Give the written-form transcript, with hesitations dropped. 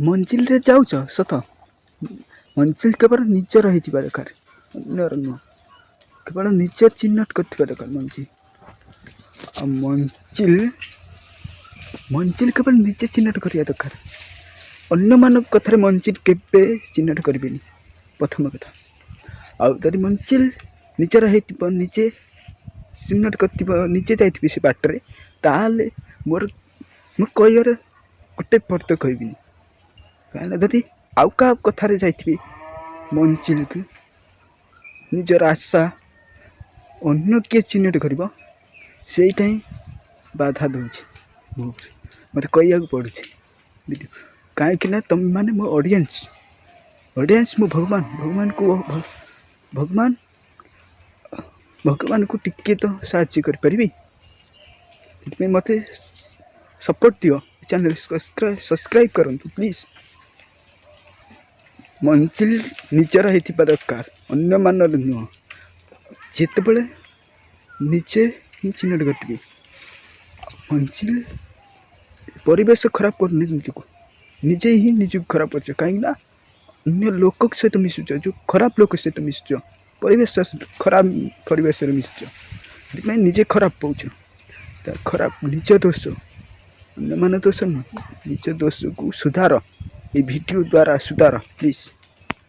मंजिल रे जाऊच सत मंजिल केवल निजर होइतिबा दरकार अन्यर नुह केवल निज चिन्हट करथिबा दरकार मंजिल आ मंजिल केवल निजे चिन्हट करिया दरकार अन्य मान कथार मंजिल केबे चिन्हट करिबेनी प्रथम कथा आ जदि मंजिल निजर होइतिबा निजे चिन्हट करथिबा निजे जाइथिबि से बाटरे ताले मोर कहर गोटे पर्त कहबिनी कहीं जदि आउ का कथार जाइथिबि मंजिल को निजर आशा अन्य किए चिन्हट कर सेटा ही बाधा दूसरी मत कह पड़ू कहीं तुम मैंने मो ऑडियंस मो भगवान को टिके तो साहाय्य करी मत सपोर्ट दियो चैनल सब्सक्राइब करूँ प्लीज मंजिल निजर होइतिबा दरकार अन्य मान नुह जिते बड़े निजे ही चिन्हट करी मंजिल परिवेश खराब करनी निजको निजे ही निजक खराब कर कहीं अन्य लोक सहित मिशुच जो खराब लोक सहित मिशुच परिवेश खराब परिवेश मिशुच निजे खराब पाच खराब निज दोष अन्य मान दोष नुह निज दोष को सुधार ये वीडियो द्वारा सुधार प्लीज।